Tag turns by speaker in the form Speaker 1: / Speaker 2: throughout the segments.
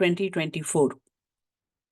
Speaker 1: 2024।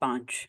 Speaker 1: 5।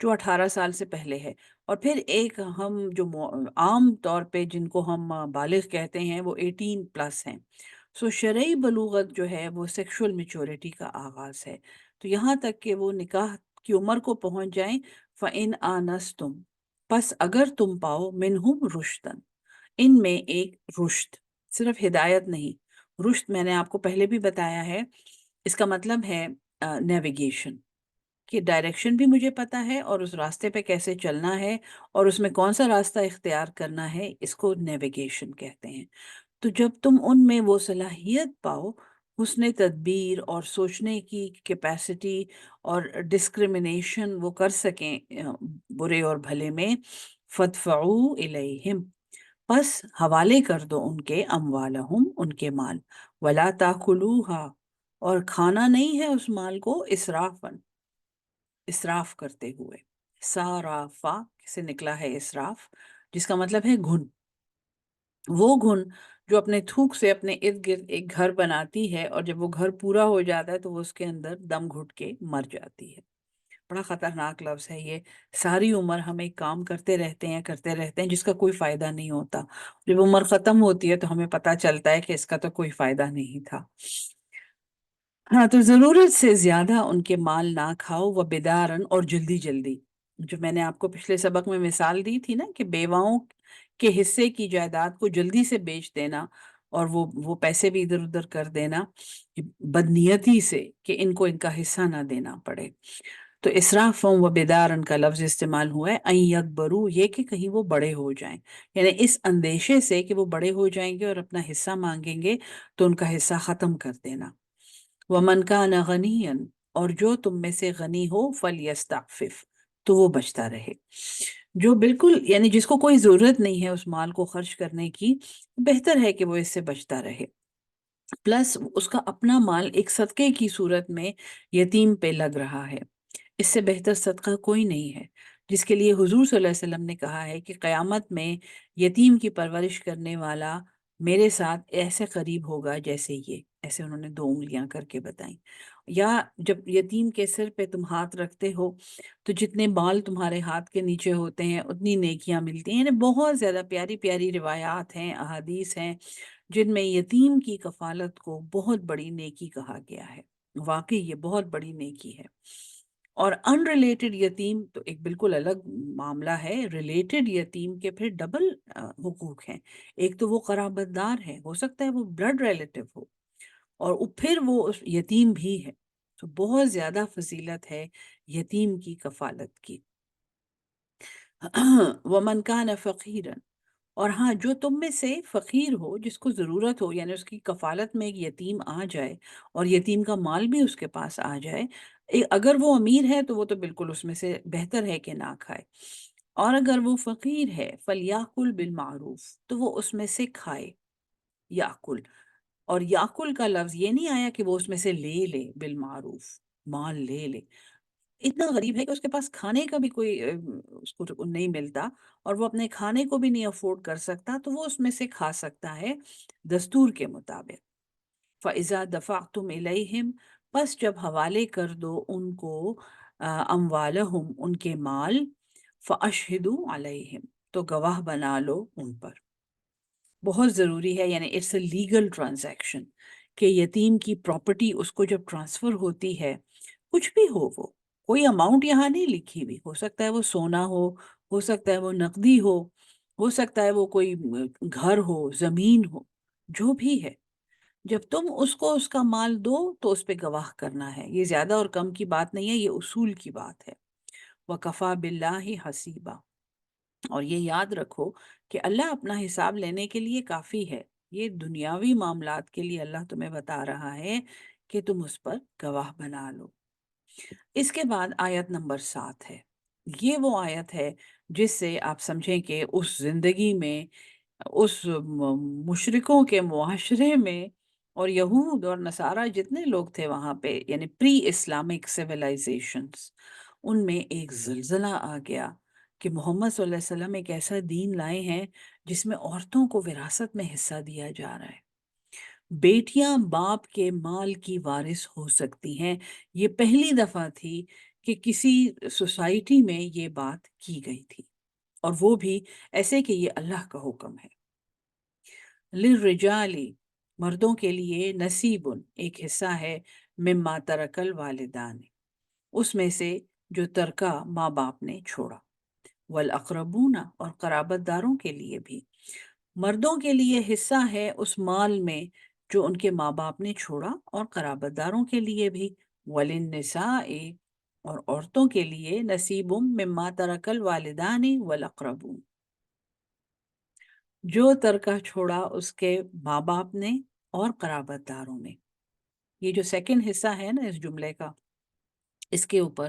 Speaker 1: جو 18 سال سے پہلے ہے، اور پھر ایک ہم جو عام طور پہ جن کو ہم بالغ کہتے ہیں وہ 18+ ہیں۔ سو شرعی بلوغت جو ہے وہ سیکشول میچورٹی کا آغاز ہے، تو یہاں تک کہ وہ نکاح کی عمر کو پہنچ جائیں۔ فَإِنْ آنَسْتُمْ، پس اگر تم پاؤ منہم رشدن، ان میں ایک رشد، صرف ہدایت نہیں، رشد میں نے آپ کو پہلے بھی بتایا ہے، اس کا مطلب ہے نیویگیشن، کہ ڈائریکشن بھی مجھے پتا ہے اور اس راستے پہ کیسے چلنا ہے اور اس میں کون سا راستہ اختیار کرنا ہے، اس کو نیویگیشن کہتے ہیں۔ تو جب تم ان میں وہ صلاحیت پاؤ، حسن تدبیر اور سوچنے کی کیپیسٹی اور ڈسکریمنیشن وہ کر سکیں برے اور بھلے میں، فدفعوا الیہم، پس حوالے کر دو ان کے، اموالہم، ان کے مال، ولا تاکلوہا، اور کھانا نہیں ہے اس مال کو اسرافن، اسراف کرتے ہوئے، سارافا سے نکلا ہے اسراف، جس کا مطلب ہے گھن، وہ گھن جو اپنے تھوک سے اپنے ارد گرد ایک گھر بناتی ہے، اور جب وہ گھر پورا ہو جاتا ہے تو وہ اس کے اندر دم گھٹ کے مر جاتی ہے۔ بڑا خطرناک لفظ ہے یہ، ساری عمر ہم ایک کام کرتے رہتے ہیں جس کا کوئی فائدہ نہیں ہوتا، جب عمر ختم ہوتی ہے تو ہمیں پتہ چلتا ہے کہ اس کا تو کوئی فائدہ نہیں تھا۔ ہاں، تو ضرورت سے زیادہ ان کے مال نہ کھاؤ، وہ بیدارن، اور جلدی جلدی، جو میں نے آپ کو پچھلے سبق میں مثال دی تھی نا کہ بیواؤں کے حصے کی جائیداد کو جلدی سے بیچ دینا اور وہ پیسے بھی ادھر ادھر کر دینا بدنیتی سے، کہ ان کو ان کا حصہ نہ دینا پڑے۔ تو اسرافوں و بیدارن کا لفظ استعمال ہوا ہے، این یکبرو، یہ کہ کہیں وہ بڑے ہو جائیں، یعنی اس اندیشے سے کہ وہ بڑے ہو جائیں گے اور اپنا حصہ مانگیں گے تو ان کا حصہ ختم کر دینا۔ وَمَنْ كَانَ غَنِيًّا، اور جو تم میں سے غنی ہو، فَلْيَسْتَعْفِفْ، تو وہ بچتا رہے، جو بالکل یعنی جس کو کوئی ضرورت نہیں ہے اس مال کو خرچ کرنے کی، بہتر ہے کہ وہ اس سے بچتا رہے، پلس اس کا اپنا مال ایک صدقے کی صورت میں یتیم پہ لگ رہا ہے، اس سے بہتر صدقہ کوئی نہیں ہے، جس کے لیے حضور صلی اللہ علیہ وسلم نے کہا ہے کہ قیامت میں یتیم کی پرورش کرنے والا میرے ساتھ ایسے قریب ہوگا جیسے یہ، ایسے انہوں نے 2 انگلیاں کر کے بتائیں، یا جب یتیم کے سر پہ تم ہاتھ رکھتے ہو تو جتنے بال تمہارے ہاتھ کے نیچے ہوتے ہیں اتنی نیکیاں ملتی ہیں، یعنی بہت زیادہ پیاری پیاری روایات ہیں، احادیث ہیں جن میں یتیم کی کفالت کو بہت بڑی نیکی کہا گیا ہے، واقعی یہ بہت بڑی نیکی ہے۔ اور ان ریلیٹڈ یتیم تو ایک بالکل الگ معاملہ ہے، ریلیٹڈ یتیم کے پھر ڈبل حقوق ہیں، ایک تو وہ قرابت دار ہے، ہو سکتا ہے وہ بلڈ ریلیٹو ہو، اور پھر وہ اس یتیم بھی ہے، تو بہت زیادہ فضیلت ہے یتیم کی کفالت کی۔ وَمَنْ كَانَ فَقِيرًا، اور ہاں جو تم میں سے فقیر ہو، جس کو ضرورت ہو، یعنی اس کی کفالت میں ایک یتیم آ جائے اور یتیم کا مال بھی اس کے پاس آ جائے، اگر وہ امیر ہے تو وہ تو بالکل اس میں سے بہتر ہے کہ نہ کھائے، اور اگر وہ فقیر ہے فَلْيَأْكُلْ بِالْمَعْرُوفِ، تو وہ اس میں سے کھائے، یاکل، اور یاکل کا لفظ یہ نہیں آیا کہ وہ اس میں سے لے لے، بالمعروف، مال لے لے، اتنا غریب ہے کہ اس کے پاس کھانے کا بھی کوئی اس کو نہیں ملتا اور وہ اپنے کھانے کو بھی نہیں افورڈ کر سکتا، تو وہ اس میں سے کھا سکتا ہے دستور کے مطابق۔ فَإِذَا دَفَعْتُمْ إِلَيْهِمْ، پس جب حوالے کر دو ان کو اموالہم، ان کے مال، فَأَشْهِدُوا عَلَيْهِمْ، تو گواہ بنا لو ان پر، بہت ضروری ہے، یعنی اٹس اے لیگل ٹرانزیکشن، کہ یتیم کی پراپرٹی اس کو جب ٹرانسفر ہوتی ہے، کچھ بھی ہو، وہ کوئی اماؤنٹ یہاں نہیں لکھی ہوئی، ہو سکتا ہے وہ سونا ہو سکتا ہے وہ نقدی ہو سکتا ہے وہ کوئی گھر ہو، زمین ہو، جو بھی ہے، جب تم اس کو اس کا مال دو تو اس پہ گواہ کرنا ہے، یہ زیادہ اور کم کی بات نہیں ہے، یہ اصول کی بات ہے۔ وَكَفَى بِاللَّهِ حَسِيبًا، اور یہ یاد رکھو کہ اللہ اپنا حساب لینے کے لیے کافی ہے، یہ دنیاوی معاملات کے لیے اللہ تمہیں بتا رہا ہے کہ تم اس پر گواہ بنا لو۔ اس کے بعد آیت نمبر 7 ہے، یہ وہ آیت ہے جس سے آپ سمجھیں کہ اس زندگی میں، اس مشرکوں کے معاشرے میں، اور یہود اور نصارہ جتنے لوگ تھے وہاں پہ، یعنی پری اسلامک سیولائزیشنز، ان میں ایک زلزلہ آ گیا کہ محمد صلی اللہ علیہ وسلم ایک ایسا دین لائے ہیں جس میں عورتوں کو وراثت میں حصہ دیا جا رہا ہے، بیٹیاں باپ کے مال کی وارث ہو سکتی ہیں، یہ پہلی دفعہ تھی کہ کسی سوسائٹی میں یہ بات کی گئی تھی، اور وہ بھی ایسے کہ یہ اللہ کا حکم ہے۔ للرجال، مردوں کے لیے، نصیب، ایک حصہ ہے، مما ترک الوالدان، اس میں سے جو ترکہ ماں باپ نے چھوڑا، والاقربون، اور قرابت داروں کے لیے بھی۔ مردوں کے لیے حصہ ہے اس مال میں جو ان کے ماں باپ نے چھوڑا، اور قرابت داروں کے لیے بھی۔ وللنساء، اور عورتوں کے لیے، نصیب مما ترک الوالدان والاقربون، جو ترکہ چھوڑا اس کے ماں باپ نے اور قرابت داروں نے۔ یہ جو سیکنڈ حصہ ہے نا اس جملے کا، اس کے اوپر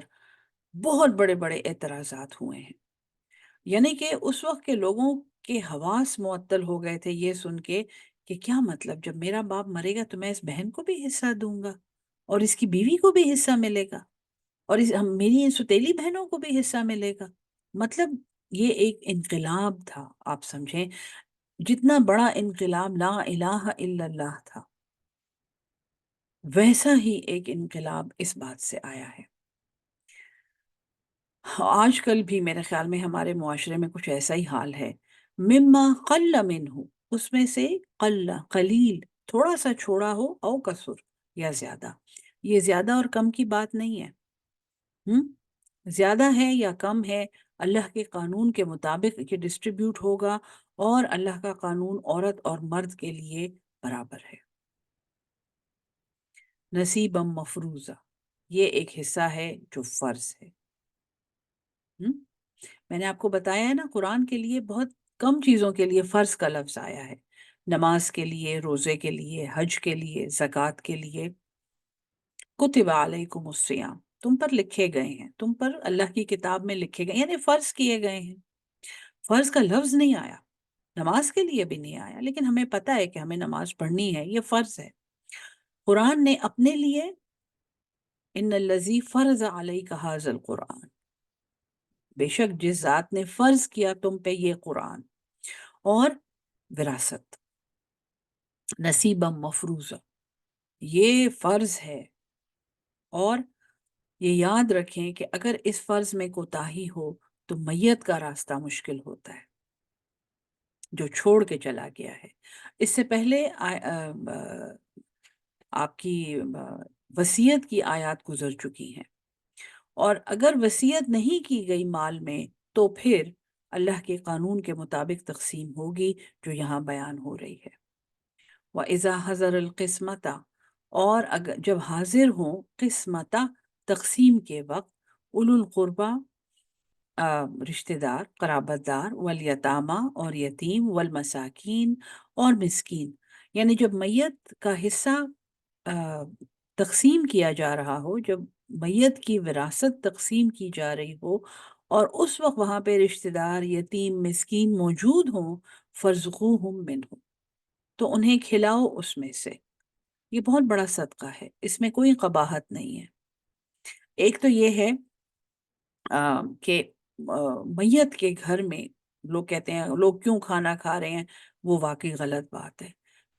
Speaker 1: بہت بڑے بڑے اعتراضات ہوئے ہیں، یعنی کہ اس وقت کے لوگوں کے حواس معطل ہو گئے تھے یہ سن کے کہ کیا مطلب، جب میرا باپ مرے گا تو میں اس بہن کو بھی حصہ دوں گا، اور اس کی بیوی کو بھی حصہ ملے گا، اور میری ان ستیلی بہنوں کو بھی حصہ ملے گا۔ مطلب یہ ایک انقلاب تھا، آپ سمجھیں، جتنا بڑا انقلاب لا الہ الا اللہ تھا، ویسا ہی ایک انقلاب اس بات سے آیا ہے۔ آج کل بھی میرے خیال میں ہمارے معاشرے میں کچھ ایسا ہی حال ہے، مما قل منہ، اس میں سے قل، قلیل، تھوڑا سا چھوڑا ہو، او کسر، یا زیادہ۔ یہ زیادہ اور کم کی بات نہیں ہے، زیادہ ہے یا کم ہے، اللہ کے قانون کے مطابق یہ ڈسٹریبیوٹ ہوگا، اور اللہ کا قانون عورت اور مرد کے لیے برابر ہے۔ نصیبا مفروضہ، یہ ایک حصہ ہے جو فرض ہے۔ میں نے آپ کو بتایا ہے نا، قرآن کے لیے بہت کم چیزوں کے لیے فرض کا لفظ آیا ہے، نماز کے لیے، روزے کے لیے، حج کے لیے، زکوٰۃ کے لیے۔ کتب علیکم الصیام، تم پر لکھے گئے ہیں، تم پر اللہ کی کتاب میں لکھے گئے، یعنی فرض کیے گئے ہیں۔ فرض کا لفظ نہیں آیا، نماز کے لیے بھی نہیں آیا، لیکن ہمیں پتہ ہے کہ ہمیں نماز پڑھنی ہے، یہ فرض ہے۔ قرآن نے اپنے لیے ان الذی فرض علیک ھذا القرآن، بے شک جس ذات نے فرض کیا تم پہ یہ قرآن، اور وراثت، نصیبا مفروضہ، یہ فرض ہے۔ اور یہ یاد رکھیں کہ اگر اس فرض میں کوتاہی ہو تو میت کا راستہ مشکل ہوتا ہے، جو چھوڑ کے چلا گیا ہے۔ اس سے پہلے آپ کی وصیت کی آیات گزر چکی ہیں، اور اگر وصیت نہیں کی گئی مال میں تو پھر اللہ کے قانون کے مطابق تقسیم ہوگی، جو یہاں بیان ہو رہی ہے۔ وَإِذَا حَضَرَ الْقِسْمَةَ، اور اگر جب حاضر ہوں قسمتہ، تقسیم کے وقت، اولو القربہ، رشتہ دار، قرابت دار، والیتامہ، اور یتیم، والمساکین، اور مسکین، یعنی جب میت کا حصہ تقسیم کیا جا رہا ہو، جب میت کی وراثت تقسیم کی جا رہی ہو، اور اس وقت وہاں پہ رشتہ دار، یتیم، مسکین موجود ہوں، فَارْزُقُوهُم مِّنْهُ، تو انہیں کھلاؤ اس میں سے۔ یہ بہت بڑا صدقہ ہے، اس میں کوئی قباحت نہیں ہے۔ ایک تو یہ ہے کہ میت کے گھر میں لوگ کہتے ہیں لوگ کیوں کھانا کھا رہے ہیں، وہ واقعی غلط بات ہے۔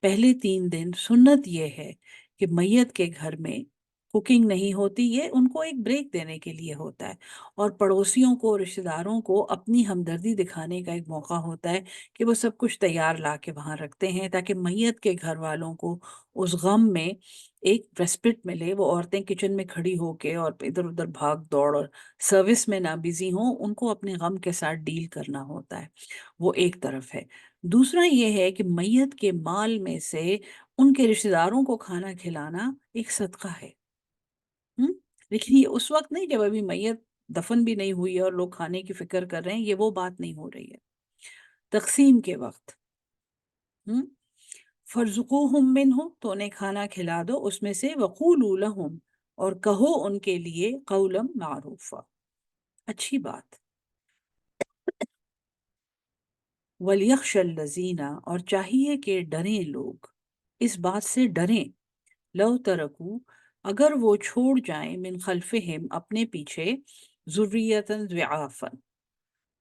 Speaker 1: پہلے 3 دن سنت یہ ہے کہ میت کے گھر میں کوکنگ نہیں ہوتی، یہ ان کو ایک بریک دینے کے لیے ہوتا ہے، اور پڑوسیوں کو، رشتہ داروں کو اپنی ہمدردی دکھانے کا ایک موقع ہوتا ہے کہ وہ سب کچھ تیار لا کے وہاں رکھتے ہیں، تاکہ میت کے گھر والوں کو اس غم میں ایک ریسپٹ ملے۔ وہ عورتیں کچن میں کھڑی ہو کے اور ادھر ادھر بھاگ دوڑ اور سروس میں نہ بزی ہوں، ان کو اپنے غم کے ساتھ ڈیل کرنا ہوتا ہے، وہ ایک طرف ہے۔ دوسرا یہ ہے کہ میت کے مال میں سے ان کے رشتہ داروں کو کھانا کھلانا ایک صدقہ ہے۔ لیکن یہ اس وقت نہیں جب ابھی میت دفن بھی نہیں ہوئی ہے اور لوگ کھانے کی فکر کر رہے ہیں، یہ وہ بات نہیں ہو رہی ہے۔ تقسیم کے وقت فَارْزُقُوهُم مِّنْهُ، تو انہیں کھانا کھلا دو اس میں سے، وَقُولُوا لَهُمْ، اور کہو ان کے لیے، قَوْلًا مَعْرُوفًا، اچھی بات۔ وَلْيَخْشَ الَّذِينَ، اور چاہیے کہ ڈریں لوگ، اس بات سے ڈریں، لو ترکو، اگر وہ چھوڑ جائیں، من خلفہم، اپنے پیچھے، ذریۃ ضعافا،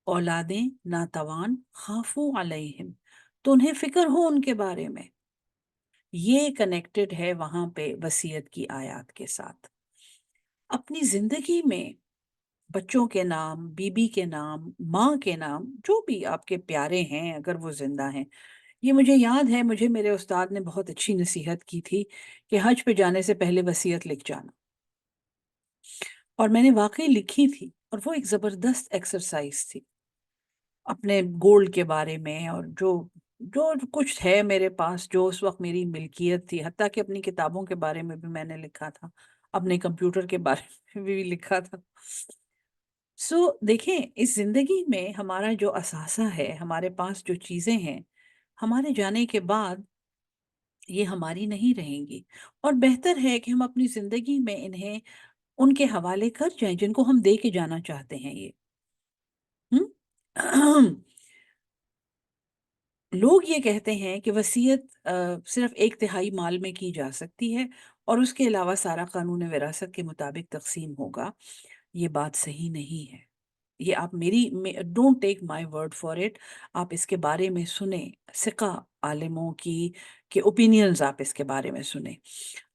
Speaker 1: اولادیں ناتوان، خافو علیہم، تو انہیں فکر ہو ان کے بارے میں۔ یہ کنیکٹڈ ہے وہاں پہ وصیت کی آیات کے ساتھ۔ اپنی زندگی میں بچوں کے نام، بیوی کے نام، ماں کے نام، جو بھی آپ کے پیارے ہیں اگر وہ زندہ ہیں. یہ مجھے یاد ہے، مجھے میرے استاد نے بہت اچھی نصیحت کی تھی کہ حج پہ جانے سے پہلے وصیت لکھ جانا، اور میں نے واقعی لکھی تھی، اور وہ ایک زبردست ایکسرسائز تھی اپنے گولڈ کے بارے میں، اور جو جو کچھ ہے میرے پاس، جو اس وقت میری ملکیت تھی، حتیٰ کہ اپنی کتابوں کے بارے میں بھی میں نے لکھا تھا، اپنے کمپیوٹر کے بارے میں بھی لکھا تھا. سو دیکھیں، اس زندگی میں ہمارا جو اثاثہ ہے، ہمارے پاس جو چیزیں ہیں، ہمارے جانے کے بعد یہ ہماری نہیں رہیں گی، اور بہتر ہے کہ ہم اپنی زندگی میں انہیں ان کے حوالے کر جائیں جن کو ہم دے کے جانا چاہتے ہیں. یہ ہم لوگ یہ کہتے ہیں کہ وصیت صرف ایک تہائی مال میں کی جا سکتی ہے، اور اس کے علاوہ سارا قانون وراثت کے مطابق تقسیم ہوگا. یہ بات صحیح نہیں ہے. یہ آپ میری don't take my word for it. آپ اس کے بارے میں سنیں، ثقہ عالموں کی کہ اوپینینز، آپ اس کے بارے میں سنیں.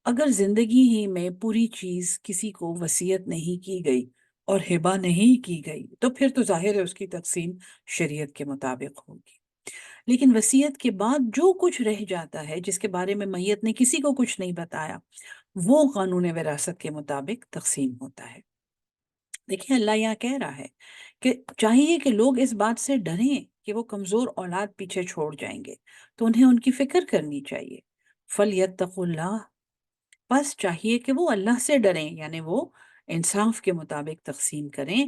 Speaker 1: اگر زندگی ہی میں پوری چیز کسی کو وصیت نہیں کی گئی اور ہبہ نہیں کی گئی، تو پھر تو ظاہر ہے اس کی تقسیم شریعت کے مطابق ہوگی. لیکن وصیت کے بعد جو کچھ رہ جاتا ہے، جس کے بارے میں میت نے کسی کو کچھ نہیں بتایا، وہ قانون وراثت کے مطابق تقسیم ہوتا ہے. دیکھیں، اللہ یہاں کہہ رہا ہے کہ چاہیے کہ لوگ اس بات سے ڈریں کہ وہ کمزور اولاد پیچھے چھوڑ جائیں گے، تو انہیں ان کی فکر کرنی چاہیے. فَلْيَتَّقُوا اللَّهَ، بس چاہیے کہ وہ اللہ سے ڈریں، یعنی وہ انصاف کے مطابق تقسیم کریں.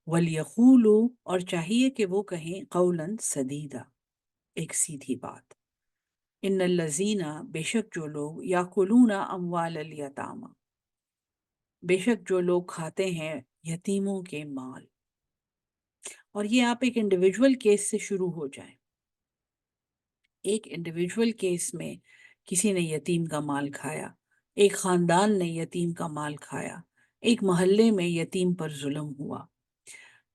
Speaker 1: وَلْيَقُولُوا، اور چاہیے کہ وہ کہیں قَوْلًا سَدِيدًا، ایک سیدھی بات. ان الذین، بے شک جو لوگ، یاکلون اموال الیتامی، بے شک جو لوگ کھاتے ہیں یتیموں کے مال. اور یہ آپ ایک انڈیویجول کیس سے شروع ہو جائیں. ایک انڈیویجول کیس میں کسی نے یتیم کا مال کھایا، ایک خاندان نے یتیم کا مال کھایا، ایک محلے میں یتیم پر ظلم ہوا،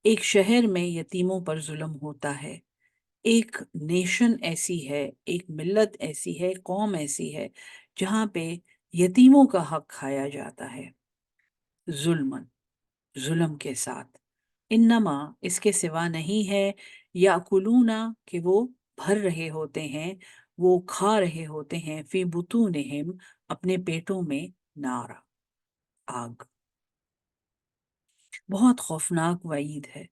Speaker 1: ایک شہر میں یتیموں پر ظلم ہوتا ہے. ایک نیشن ایسی ہے، ایک ملت ایسی ہے، قوم ایسی ہے جہاں پہ یتیموں کا حق کھایا جاتا ہے ظلمن، ظلم کے ساتھ. انما، اس کے سوا نہیں ہے، یاکلونا، کہ وہ بھر رہے ہوتے ہیں، وہ کھا رہے ہوتے ہیں، فی بطونہم، اپنے پیٹوں میں، نارا، آگ. بہت خوفناک وعید ہے.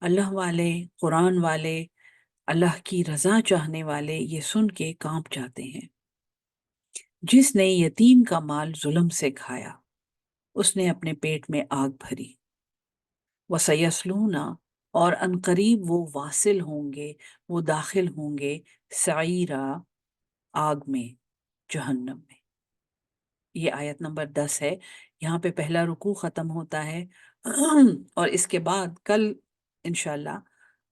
Speaker 1: اللہ والے، قرآن والے، اللہ کی رضا چاہنے والے یہ سن کے کانپ جاتے ہیں. جس نے یتیم کا مال ظلم سے کھایا، اس نے اپنے پیٹ میں آگ بھری. وَسَيَصْلُونَ، اور عنقریب وہ واصل ہوں گے، وہ داخل ہوں گے، سعیرا، آگ میں، جہنم میں. یہ آیت نمبر 10 ہے. یہاں پہ پہلا رکوع ختم ہوتا ہے، اور اس کے بعد کل انشاءاللہ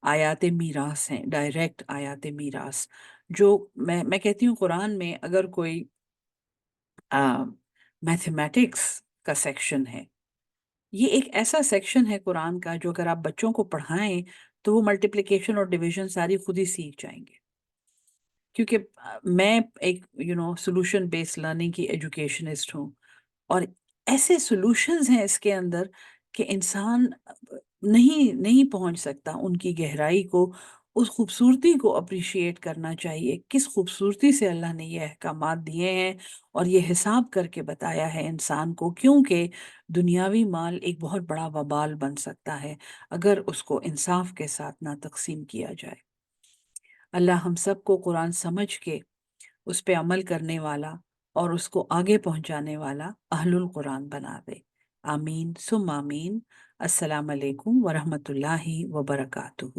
Speaker 1: آیات میراث ہیں، ڈائریکٹ آیات میراث. جو میں کہتی ہوں، قرآن میں اگر کوئی میتھمیٹکس کا سیکشن ہے، یہ ایک ایسا سیکشن ہے قرآن کا جو اگر آپ بچوں کو پڑھائیں تو وہ ملٹیپلیکیشن اور ڈویژن ساری خود ہی سیکھ جائیں گے. کیونکہ میں ایک سولوشن بیس لرننگ کی ایجوکیشنسٹ ہوں، اور ایسے سولوشنز ہیں اس کے اندر کہ انسان نہیں پہنچ سکتا ان کی گہرائی کو، اس خوبصورتی کو اپریشیٹ کرنا چاہیے. کس خوبصورتی سے اللہ نے یہ احکامات دیے ہیں اور یہ حساب کر کے بتایا ہے انسان کو، کیونکہ دنیاوی مال ایک بہت بڑا وبال بن سکتا ہے اگر اس کو انصاف کے ساتھ نہ تقسیم کیا جائے. اللہ ہم سب کو قرآن سمجھ کے اس پہ عمل کرنے والا اور اس کو آگے پہنچانے والا اہل القرآن بنا دے. آمین ثم آمین. السلام علیکم ورحمۃ اللہ وبرکاتہ.